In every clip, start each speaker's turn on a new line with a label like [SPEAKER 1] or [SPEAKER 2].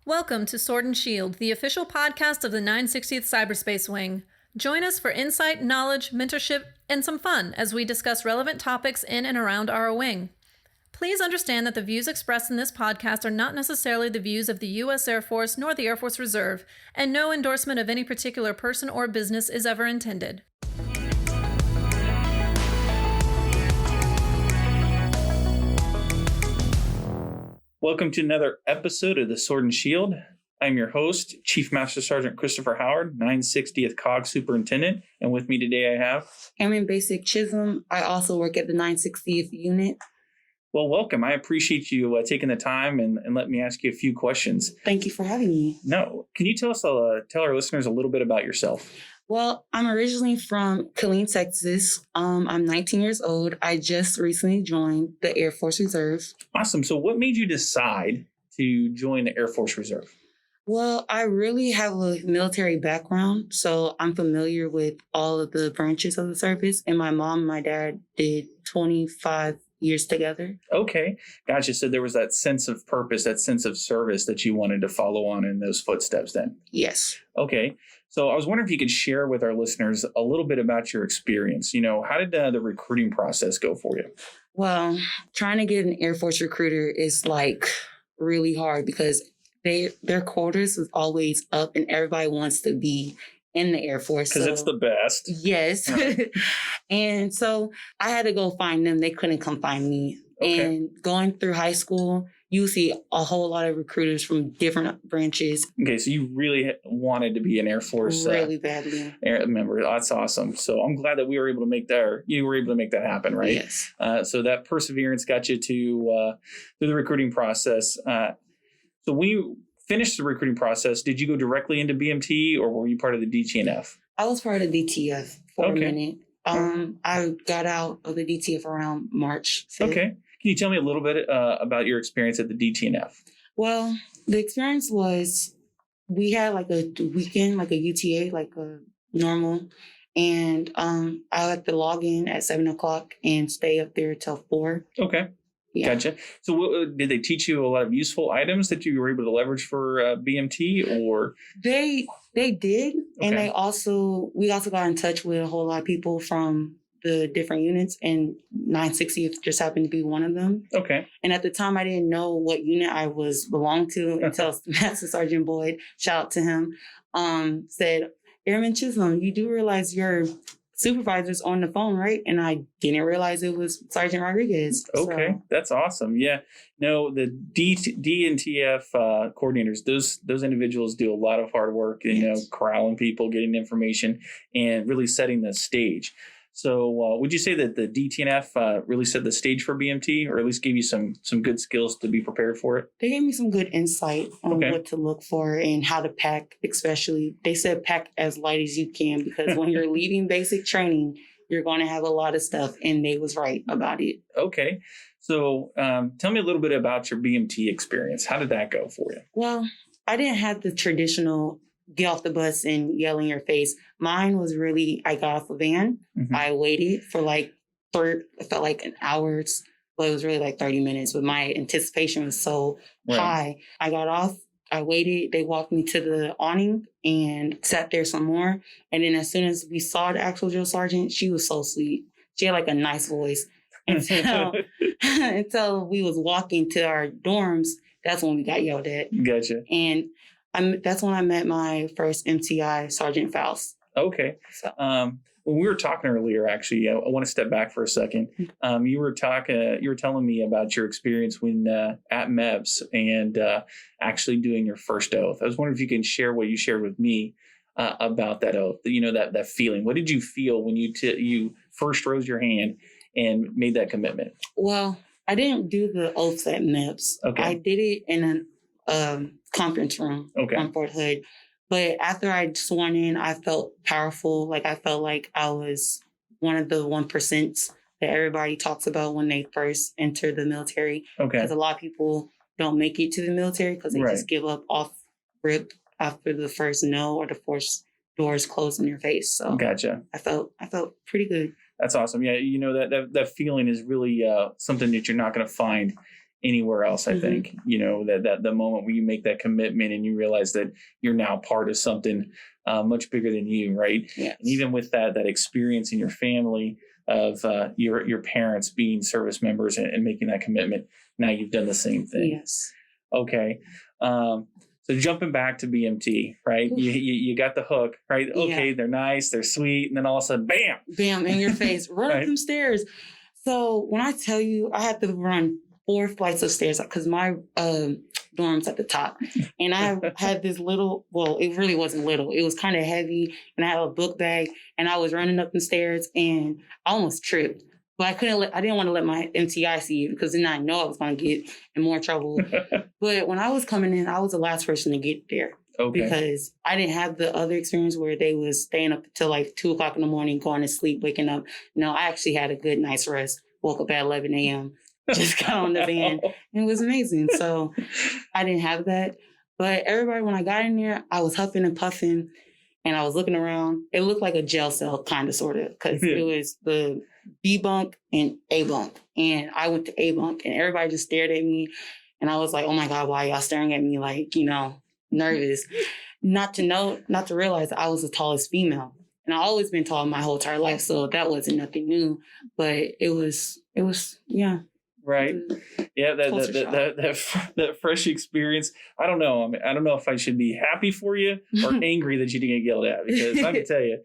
[SPEAKER 1] Welcome to Sword and Shield, the official podcast of the 960th Cyberspace Wing. Join us for insight, knowledge, mentorship, and some fun as we discuss relevant topics in and around our wing. Please understand that the views expressed in this podcast are not necessarily the views of the U.S. Air Force nor the Air Force Reserve, and no endorsement of any particular person or business is ever intended.
[SPEAKER 2] Welcome to another episode of the Sword and Shield. I'm your host, Chief Master Sgt. Christopher Howard, 960th COG Superintendent. And with me today I have...
[SPEAKER 3] Airman Basic Chisholm. I also work at the 960th unit.
[SPEAKER 2] Well, welcome. I appreciate you taking the time and letting me ask you a few questions.
[SPEAKER 3] Thank you for having me.
[SPEAKER 2] No, can you tell our listeners a little bit about yourself?
[SPEAKER 3] Well, I'm originally from Killeen, Texas. I'm 19 years old. I just recently joined the Air Force Reserve.
[SPEAKER 2] Awesome. So what made you decide to join the Air Force Reserve?
[SPEAKER 3] Well, I really have a military background, so I'm familiar with all of the branches of the service. And my mom and my dad did 25 years together.
[SPEAKER 2] Okay. Gotcha. So there was that sense of purpose, that sense of service that you wanted to follow on in those footsteps then?
[SPEAKER 3] Yes.
[SPEAKER 2] Okay. So I was wondering if you could share with our listeners a little bit about your experience. How did the recruiting process go for you?
[SPEAKER 3] Well, trying to get an Air Force recruiter is really hard because their quotas is always up and everybody wants to be in the Air Force.
[SPEAKER 2] Because it's the best.
[SPEAKER 3] Yes. Right. And so I had to go find them. They couldn't come find me. Okay. And going through high school, you see a whole lot of recruiters from different branches.
[SPEAKER 2] Okay, so you really wanted to be an Air Force
[SPEAKER 3] really badly
[SPEAKER 2] member. That's awesome. So I'm glad that you were able to make that happen, right?
[SPEAKER 3] Yes.
[SPEAKER 2] So that perseverance got you to through the recruiting process. So when you finished the recruiting process, did you go directly into BMT or were you part of the DTNF?
[SPEAKER 3] I was part of the DTF for a minute. I got out of the DTF around March 5th. Okay.
[SPEAKER 2] Can you tell me a little bit about your experience at the DTNF?
[SPEAKER 3] Well, the experience was we had a weekend, a UTA, a normal. And I had to log in at 7 o'clock and stay up there till 4.
[SPEAKER 2] Okay. Yeah. Gotcha. So did they teach you a lot of useful items that you were able to leverage for BMT or?
[SPEAKER 3] They did. Okay. And we also got in touch with a whole lot of people from the different units, and 960th just happened to be one of them.
[SPEAKER 2] Okay.
[SPEAKER 3] And at the time, I didn't know what unit I belonged to until Master Sgt. Boyd, shout out to him, said, Airman Chisholm, you do realize your supervisor's on the phone, right? And I didn't realize it was Sergeant Rodriguez.
[SPEAKER 2] Okay, so. That's awesome. Yeah. No, the D and TF coordinators, those individuals do a lot of hard work, corralling people, getting information, and really setting the stage. So would you say that the DTNF really set the stage for BMT, or at least gave you some good skills to be prepared for it?
[SPEAKER 3] They gave me some good insight on what to look for and how to pack, especially. They said pack as light as you can because when you're leading basic training, you're going to have a lot of stuff, and they was right about it.
[SPEAKER 2] Okay. So tell me a little bit about your BMT experience. How did that go for you?
[SPEAKER 3] Well, I didn't have the traditional get off the bus and yell in your face. Mine was I got off a van. Mm-hmm. I waited for it felt like an hour, but it was really 30 minutes. But my anticipation was so high. I got off, I waited. They walked me to the awning and sat there some more. And then as soon as we saw the actual drill sergeant, she was so sweet. She had a nice voice. Until we was walking to our dorms, that's when we got yelled at.
[SPEAKER 2] Gotcha.
[SPEAKER 3] And that's when I met my first MTI, Sergeant Faust.
[SPEAKER 2] Okay. So. When we were talking earlier, actually, I want to step back for a second. You were telling me about your experience when at MEBS and actually doing your first oath. I was wondering if you can share what you shared with me about that oath. That feeling. What did you feel when you first rose your hand and made that commitment?
[SPEAKER 3] Well, I didn't do the oaths at MEBS. Okay. I did it in a conference room on Fort Hood. But after I'd sworn in, I felt powerful. I felt like I was one of the 1% that everybody talks about when they first enter the military. Okay. Because a lot of people don't make it to the military because they just give up off rip after the first no or the first doors closed in your face. So
[SPEAKER 2] gotcha.
[SPEAKER 3] I felt pretty good.
[SPEAKER 2] That's awesome. Yeah, that feeling is really something that you're not going to find anywhere else. I think, that the moment where you make that commitment and you realize that you're now part of something much bigger than you, right?
[SPEAKER 3] Yes.
[SPEAKER 2] And even with that experience in your family of your parents being service members and making that commitment, now you've done the same thing.
[SPEAKER 3] Yes.
[SPEAKER 2] Okay. So jumping back to BMT, right? You got the hook, right? Okay,
[SPEAKER 3] Yeah.
[SPEAKER 2] they're nice, they're sweet, and then all of a sudden, bam!
[SPEAKER 3] Bam, in your face. Run
[SPEAKER 2] Right.
[SPEAKER 3] up them stairs. So when I tell you, I had to run 4 flights of stairs because my dorm's at the top. And I had this little, well, it really wasn't little. It was kind of heavy. And I had a book bag. And I was running up the stairs and I almost tripped. But I didn't want to let my MTI see it because then I know I was going to get in more trouble. But when I was coming in, I was the last person to get there.
[SPEAKER 2] Okay.
[SPEAKER 3] Because I didn't have the other experience where they was staying up until like 2 o'clock in the morning, going to sleep, waking up. No, I actually had a good night's rest. Woke up at 11 a.m. Just got on the van. And it was amazing. So I didn't have that. But everybody, when I got in there, I was huffing and puffing and I was looking around. It looked like a jail cell, kind of, sort of, because it was the B bunk and A bunk. And I went to A bunk and everybody just stared at me. And I was like, oh my God, why y'all staring at me like, nervous? Not to realize I was the tallest female. And I've always been tall my whole entire life. So that wasn't nothing new. But it was, yeah.
[SPEAKER 2] Right. Yeah, that fresh experience. I don't know. I mean, I don't know if I should be happy for you or angry that you didn't get yelled at, because I can tell you,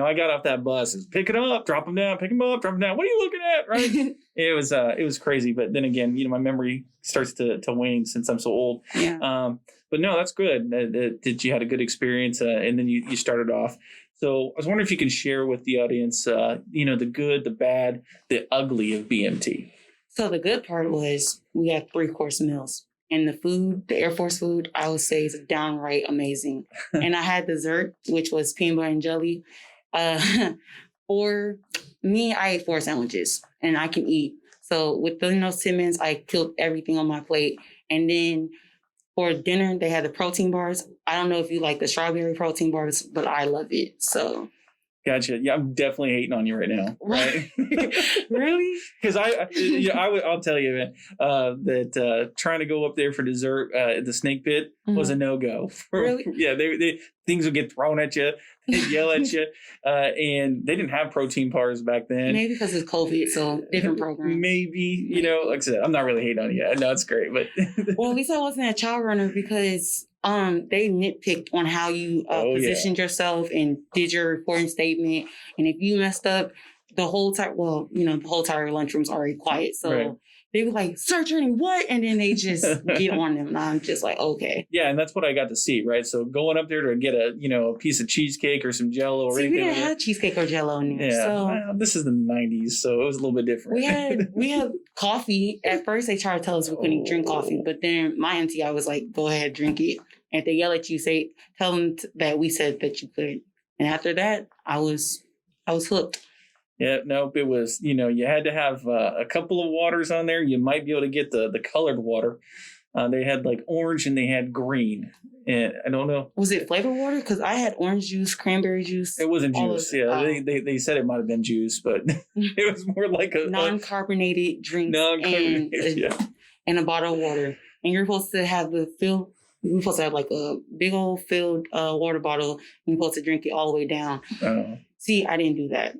[SPEAKER 2] I got off that bus and pick it up, drop them down, pick them up, drop them down. What are you looking at? Right. It was crazy. But then again, my memory starts to wane since I'm so old.
[SPEAKER 3] Yeah.
[SPEAKER 2] But no, that's good that you had a good experience and then you started off. So I was wondering if you can share with the audience, the good, the bad, the ugly of BMT.
[SPEAKER 3] So the good part was we had 3-course meals. And the food, the Air Force food, I would say is downright amazing. And I had dessert, which was peanut butter and jelly. For me, I ate 4 sandwiches and I can eat. So with those 10 minutes, I killed everything on my plate. And then for dinner, they had the protein bars. I don't know if you like the strawberry protein bars, but I love it. So.
[SPEAKER 2] Gotcha. Yeah, I'm definitely hating on you right now. Right?
[SPEAKER 3] Really?
[SPEAKER 2] Because I'll tell you, man, that trying to go up there for dessert at the snake pit was a no-go.
[SPEAKER 3] Really?
[SPEAKER 2] Yeah, they things would get thrown at you, they'd yell at you, and they didn't have protein bars back then.
[SPEAKER 3] Maybe because it's COVID, so different program.
[SPEAKER 2] Maybe, like I said, I'm not really hating on you. No, it's great, but
[SPEAKER 3] well, at least I wasn't a child runner because they nitpicked on how you positioned yourself and did your reporting statement. And if you messed up, the whole time, the whole entire lunchroom's already quiet. So
[SPEAKER 2] right.
[SPEAKER 3] They were like, Sir Journey, what? And then they just get on them. And I'm just like, okay.
[SPEAKER 2] Yeah, and that's what I got to see, right? So going up there to get a piece of cheesecake or some Jell-O or anything.
[SPEAKER 3] We didn't have cheesecake or Jell-O in there.
[SPEAKER 2] Yeah,
[SPEAKER 3] so
[SPEAKER 2] this is the 90s, so it was a little bit different.
[SPEAKER 3] We had coffee. At first, they tried to tell us we couldn't drink coffee, but then my MTI was like, go ahead, drink it. And if they yell at you, tell them that we said that you could. And after that, I was hooked.
[SPEAKER 2] Yeah, nope. It was, you had to have a couple of waters on there. You might be able to get the colored water. They had like orange and they had green. And I don't know.
[SPEAKER 3] Was it flavored water? Because I had orange juice, cranberry juice.
[SPEAKER 2] It wasn't juice. They said it might have been juice, but it was more like a
[SPEAKER 3] non-carbonated drink.
[SPEAKER 2] Non-carbonated,
[SPEAKER 3] and a bottle of water. And you're supposed to have we're supposed to have like a big old filled water bottle. And you're supposed to drink it all the way down.
[SPEAKER 2] Oh.
[SPEAKER 3] See, I didn't do that.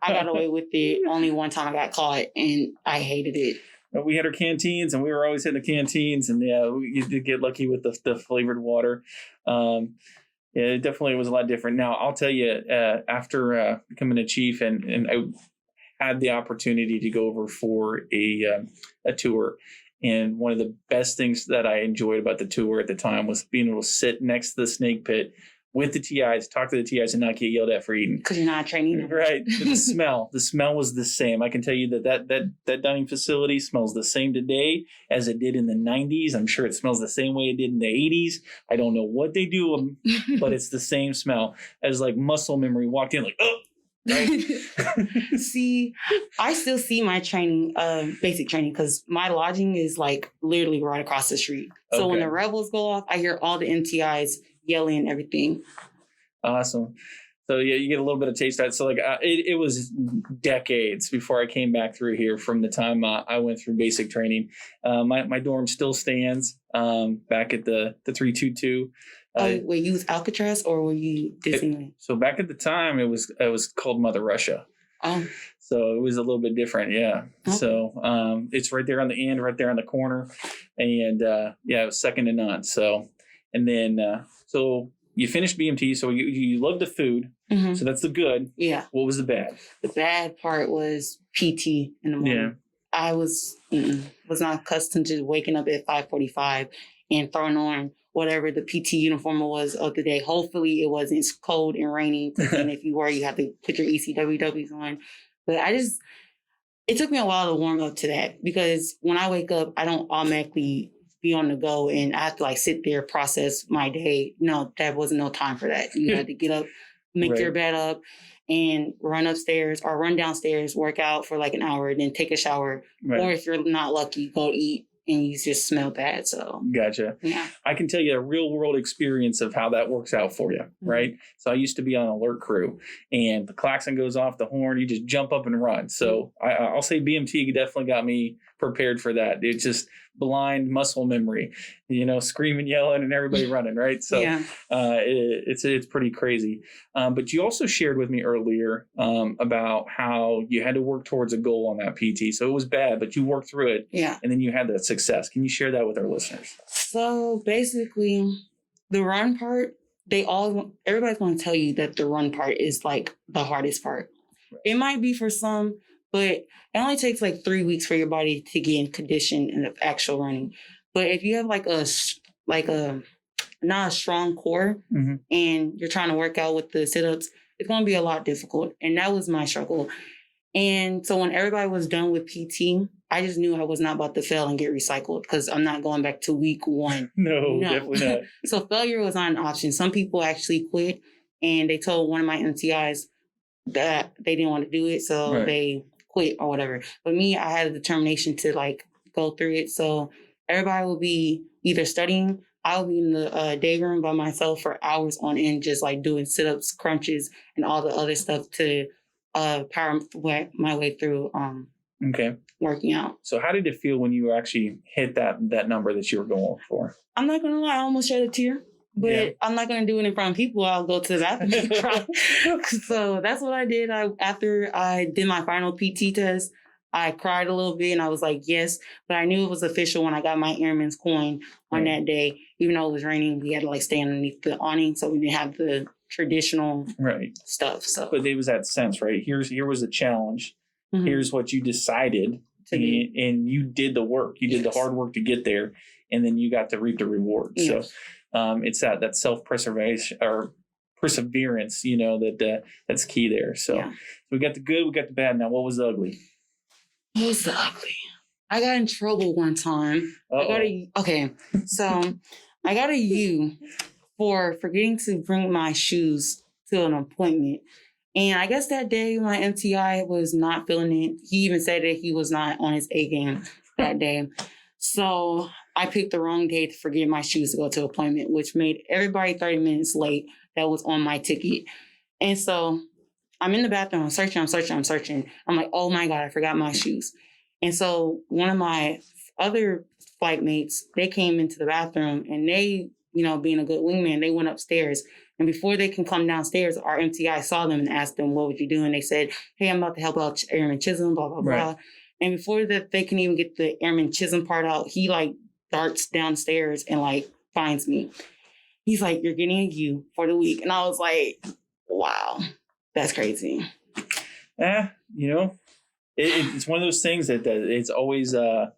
[SPEAKER 3] I got away with it. Only one time I got caught, and I hated it.
[SPEAKER 2] We had our canteens, and we were always hitting the canteens, and you did get lucky with the flavored water. It definitely was a lot different. Now, I'll tell you, after becoming a chief, and I had the opportunity to go over for a tour. And one of the best things that I enjoyed about the tour at the time was being able to sit next to the snake pit with the TIs, talk to the TIs, and not get yelled at for eating.
[SPEAKER 3] Because you're not training them.
[SPEAKER 2] Right. The smell was the same. I can tell you that dining facility smells the same today as it did in the 90s. I'm sure it smells the same way it did in the 80s. I don't know what they do, but it's the same smell as like muscle memory walked in like, oh. Right?
[SPEAKER 3] See, I still see my training, basic training, because my lodging is like literally right across the street. So when the rebels go off, I hear all the MTIs yelling and everything.
[SPEAKER 2] Awesome. So yeah, you get a little bit of taste of that. So like it was decades before I came back through here from the time I went through basic training. My dorm still stands back at the 322.
[SPEAKER 3] Were you with Alcatraz or were you Disneyland?
[SPEAKER 2] So back at the time, it was called Mother Russia.
[SPEAKER 3] Oh.
[SPEAKER 2] So it was a little bit different, yeah. Okay. So it's right there on the end, right there on the corner, and it was second to none. So, and then so you finished BMT, so you love the food, so that's the good.
[SPEAKER 3] Yeah.
[SPEAKER 2] What was the bad?
[SPEAKER 3] The bad part was PT in the morning. Yeah. I was not accustomed to waking up at 5:45 and throwing on whatever the PT uniform was of the day. Hopefully it wasn't cold and raining. And if you were, you have to put your ECWWs on. But it took me a while to warm up to that because when I wake up, I don't automatically be on the go and I have to like sit there, process my day. No, that wasn't no time for that. You had to get up, make your bed up and run upstairs or run downstairs, work out for like an hour, then take a shower. Right. Or if you're not lucky, go eat. And you just smell bad. So
[SPEAKER 2] gotcha. Yeah. I can tell you a real world experience of how that works out for you, right? So I used to be on alert crew and the klaxon goes off, the horn, you just jump up and run. So I'll say BMT definitely got me prepared for that. It's just blind muscle memory, screaming, yelling, and everybody running, right? So it's pretty crazy. But you also shared with me earlier about how you had to work towards a goal on that PT. So it was bad, but you worked through it. Yeah. And then you had that success. Can you share that with our listeners?
[SPEAKER 3] So basically, the run part, everybody's going to tell you that the run part is like the hardest part. Right. It might be for some, but it only takes like 3 weeks for your body to get in condition in the actual running. But if you have not a strong core and you're trying to work out with the sit-ups, it's going to be a lot difficult. And that was my struggle. And so when everybody was done with PT, I just knew I was not about to fail and get recycled because I'm not going back to week 1.
[SPEAKER 2] No, definitely not.
[SPEAKER 3] So failure was not an option. Some people actually quit and they told one of my MTIs that they didn't want to do it. So they quit or whatever. But me, I had a determination to like go through it. So everybody will be either studying. I'll be in the day room by myself for hours on end, just like doing sit-ups, crunches, and all the other stuff to power my way through working out.
[SPEAKER 2] So how did it feel when you actually hit that number that you were going for?
[SPEAKER 3] I'm not going to lie, I almost shed a tear. But I'm not going to do it in front of people. I'll go to the bathroom and cry. So that's what I did. After I did my final PT test, I cried a little bit and I was like, yes. But I knew it was official when I got my Airman's coin on that day. Even though it was raining, we had to like stay underneath the awning. So we didn't have the traditional stuff. So,
[SPEAKER 2] but there was that sense, right? Here was the challenge. Mm-hmm. Here's what you decided. And you did the work. You did the hard work to get there. And then you got to reap the reward. Yes. So it's that self-preservation or perseverance, that's key there. So we got the good, we got the bad. Now, what was the ugly?
[SPEAKER 3] What was the ugly? I got in trouble one time. So I got a U for forgetting to bring my shoes to an appointment. And I guess that day my MTI was not feeling it. He even said that he was not on his A game that day. So I picked the wrong day to forget my shoes to go to an appointment, which made everybody 30 minutes late that was on my ticket. And so I'm in the bathroom, I'm searching. I'm like, oh my God, I forgot my shoes. And so one of my other flight mates, they came into the bathroom and they, being a good wingman, they went upstairs. And before they can come downstairs, our MTI saw them and asked them, what would you do? And they said, hey, I'm about to help out Airman Chisholm, blah, blah, blah. And before that they can even get the Airman Chisholm part out, he like darts downstairs and like finds me. He's like, you're getting a U for the week. And I was like, wow, that's crazy.
[SPEAKER 2] It's one of those things that it's always, a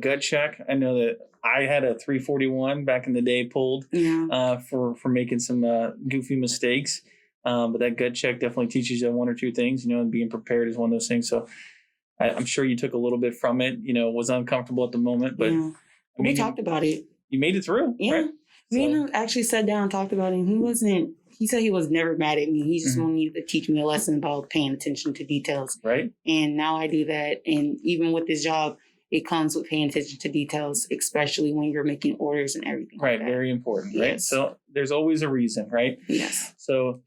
[SPEAKER 2] gut check. I know that I had a 341 back in the day pulled for making some goofy mistakes. But that gut check definitely teaches you one or two things, and being prepared is one of those things. So I'm sure you took a little bit from it, was uncomfortable at the moment, but
[SPEAKER 3] we talked about it.
[SPEAKER 2] You made it through.
[SPEAKER 3] Yeah. Right? Me and him actually sat down and talked about it. And he said he was never mad at me. He just wanted to teach me a lesson about paying attention to details.
[SPEAKER 2] Right.
[SPEAKER 3] And now I do that. And even with this job, it comes with paying attention to details, especially when you're making orders and everything.
[SPEAKER 2] Right.
[SPEAKER 3] Like
[SPEAKER 2] Very important. Right. Yes. So there's always a reason, right?
[SPEAKER 3] Yes.
[SPEAKER 2] So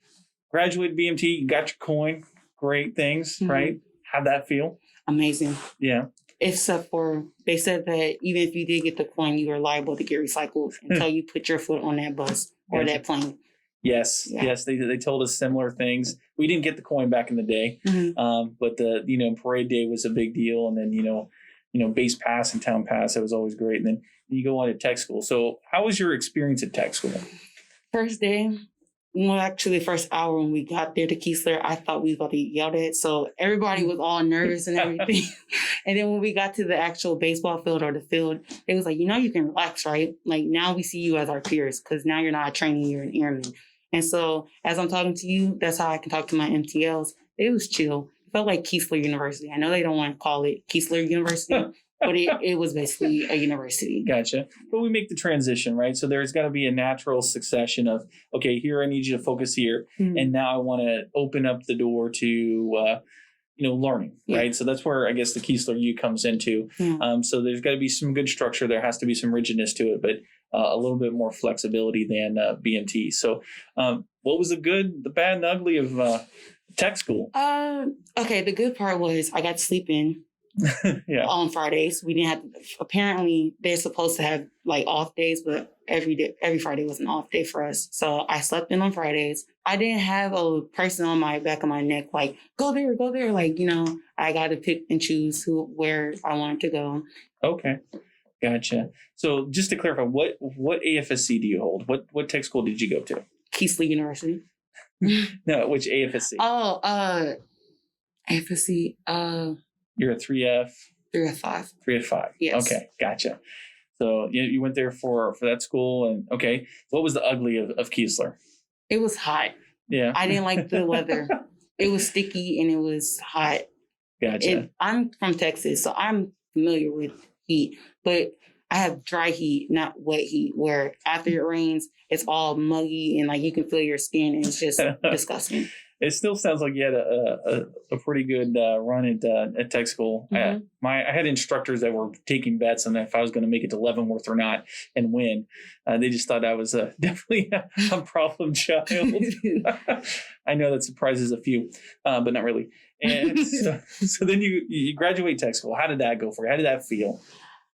[SPEAKER 2] graduated BMT, you got your coin, great things, right? How'd that feel?
[SPEAKER 3] Amazing.
[SPEAKER 2] Yeah.
[SPEAKER 3] Except for, they said that even if you did get the coin, you were liable to get recycled until you put your foot on that bus or that plane.
[SPEAKER 2] Yes, yes, they told us similar things. We didn't get the coin back in the day, but the parade day was a big deal, and then base pass and town pass, it was always great. And then you go on to tech school. So how was your experience at tech school?
[SPEAKER 3] First day, well, actually, the first hour when we got there to Keesler, I thought we was about to get yelled at. So everybody was all nervous and everything. And then when we got to the actual baseball field or the field, it was like, you can relax, right? Like, now we see you as our peers because now you're not a trainee, you're an airman. And so as I'm talking to you, that's how I can talk to my MTLs. It was chill. It felt like Keesler University. I know they don't want to call it Keesler University, but it was basically a university.
[SPEAKER 2] Gotcha. But we make the transition, right? So there's got to be a natural succession of, okay, here I need you to focus here. And now I want to open up the door to, learning, right? So that's where I guess the Keesler U comes into. So there's got to be some good structure. There has to be some rigidness to it, but a little bit more flexibility than BMT. So what was the good, the bad, and the ugly of tech school?
[SPEAKER 3] Okay, the good part was I got to sleep in. On Fridays. We didn't have, apparently they're supposed to have like off days, but every Friday was an off day for us. So I slept in on Fridays. I didn't have a person on my back of my neck, like, go there. Like, I got to pick and choose where I wanted to go.
[SPEAKER 2] Okay. Gotcha. So just to clarify, what AFSC do you hold? What tech school did you go to?
[SPEAKER 3] Keesler University.
[SPEAKER 2] No, which AFSC?
[SPEAKER 3] Oh, AFSC,
[SPEAKER 2] You're a 3F?
[SPEAKER 3] 3F5.
[SPEAKER 2] 3F5.
[SPEAKER 3] Yes.
[SPEAKER 2] Okay, gotcha. So you went there for that school, and okay. What was the ugly of Keesler?
[SPEAKER 3] It was hot.
[SPEAKER 2] Yeah.
[SPEAKER 3] I didn't like the weather. It was sticky and it was hot.
[SPEAKER 2] Gotcha.
[SPEAKER 3] I'm from Texas, so I'm familiar with heat, but I have dry heat, not wet heat, where after it rains, it's all muggy and like you can feel your skin and it's just disgusting.
[SPEAKER 2] It still sounds like you had a pretty good run at tech school. I had instructors that were taking bets on if I was going to make it to Leavenworth or not and win. They just thought I was definitely a problem child. I know that surprises a few, but not really. And so then you graduate tech school. How did that go for you? How did that feel?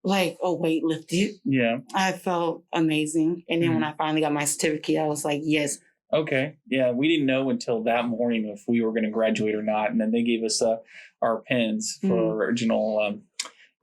[SPEAKER 3] Like a weight lifted.
[SPEAKER 2] Yeah.
[SPEAKER 3] I felt amazing. And then when I finally got my certificate, I was like, yes.
[SPEAKER 2] Okay. Yeah. We didn't know until that morning if we were going to graduate or not. And then they gave us our pins for our original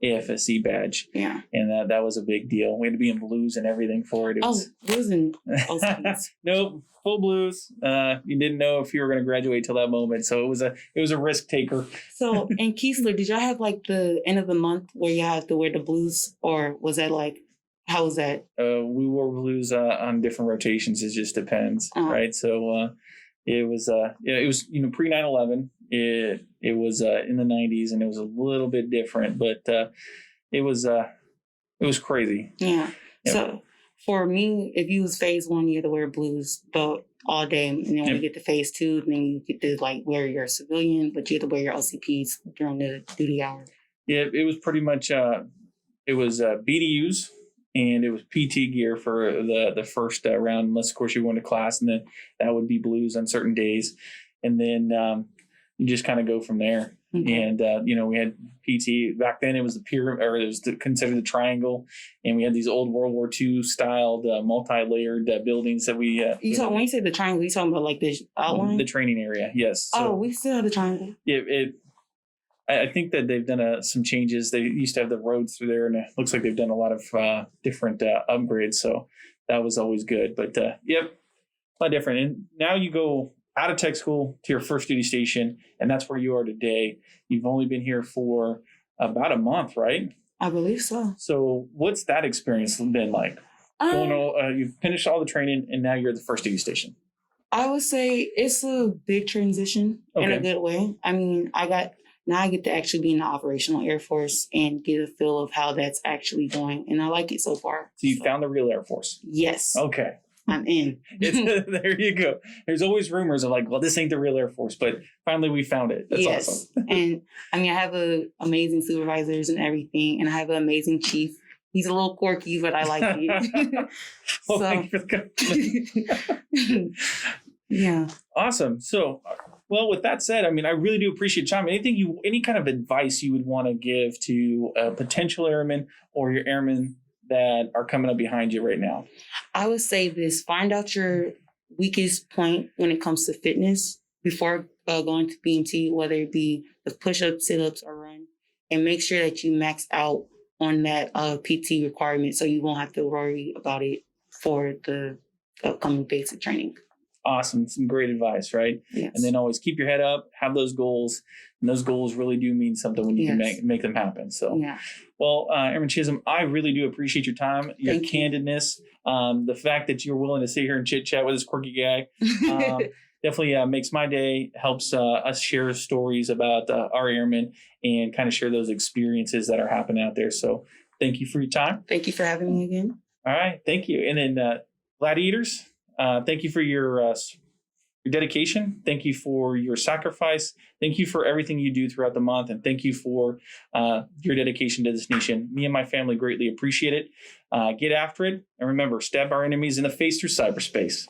[SPEAKER 2] AFSC badge.
[SPEAKER 3] Yeah.
[SPEAKER 2] And that was a big deal. We had to be in blues and everything for it.
[SPEAKER 3] Blues and OCs.
[SPEAKER 2] Nope. Full blues. You didn't know if you were going to graduate till that moment. So it was a risk taker.
[SPEAKER 3] So in Keesler, did y'all have like the end of the month where you have to wear the blues, or was that like, how was that?
[SPEAKER 2] We wore blues on different rotations. It just depends, right? So it was pre 9/11. It was in the 90s, and it was a little bit different, but it was crazy.
[SPEAKER 3] Yeah.
[SPEAKER 2] Yep.
[SPEAKER 3] So for me, if you was phase 1, you had to wear blues all day, and then when you get to phase 2, then you get to like wear your civilian, but you had to wear your LCPs during the duty hour. Yeah,
[SPEAKER 2] it was pretty much it was BDUs. And it was PT gear for the first round, unless, of course, you went to class, and then that would be blues on certain days. And then you just kind of go from there. Okay. And, we had PT. Back then, it was the pyramid, or it was considered the triangle. And we had these old World War II styled, multi-layered buildings that we...
[SPEAKER 3] when you say the triangle, you talking about like the outline?
[SPEAKER 2] The training area, yes.
[SPEAKER 3] So, we still have the triangle.
[SPEAKER 2] I think that they've done some changes. They used to have the roads through there, and it looks like they've done a lot of different upgrades. So that was always good. But a lot different. And now you go out of tech school to your first duty station, and that's where you are today. You've only been here for about a month, right?
[SPEAKER 3] I believe so.
[SPEAKER 2] So what's that experience been like? You've finished all the training, and now you're at the first duty station.
[SPEAKER 3] I would say it's a big transition in a good way. I mean, now I get to actually be in the operational Air Force and get a feel of how that's actually going. And I like it so far.
[SPEAKER 2] So you found the real Air Force?
[SPEAKER 3] Yes.
[SPEAKER 2] Okay.
[SPEAKER 3] I'm in.
[SPEAKER 2] There you go. There's always rumors of like, well, this ain't the real Air Force, but finally we found it. That's awesome.
[SPEAKER 3] And I mean, I have amazing supervisors and everything, and I have an amazing chief. He's a little quirky, but I like it.
[SPEAKER 2] Thank you for the compliment.
[SPEAKER 3] Yeah.
[SPEAKER 2] Awesome. So, well, with that said, I mean, I really do appreciate your time. Any kind of advice you would want to give to a potential airman or your airmen that are coming up behind you right now?
[SPEAKER 3] I would say this: find out your weakest point when it comes to fitness before going to BMT, whether it be the push-ups, sit-ups, or run, and make sure that you max out on that PT requirement so you won't have to worry about it for the upcoming basic training.
[SPEAKER 2] Awesome. Some great advice, right?
[SPEAKER 3] Yes.
[SPEAKER 2] And then always keep your head up, have those goals. And those goals really do mean something when you can make them happen. So, well, Airman Chisholm, I really do appreciate your time, your candidness, the fact that you're willing to sit here and chit chat with this quirky guy. Definitely makes my day, helps us share stories about our airmen and kind of share those experiences that are happening out there. So thank you for your time.
[SPEAKER 3] Thank you for having me again.
[SPEAKER 2] All right. Thank you. And then Gladiators, thank you for your dedication. Thank you for your sacrifice. Thank you for everything you do throughout the month. And thank you for your dedication to this nation. Me and my family greatly appreciate it. Get after it. And remember, stab our enemies in the face through cyberspace.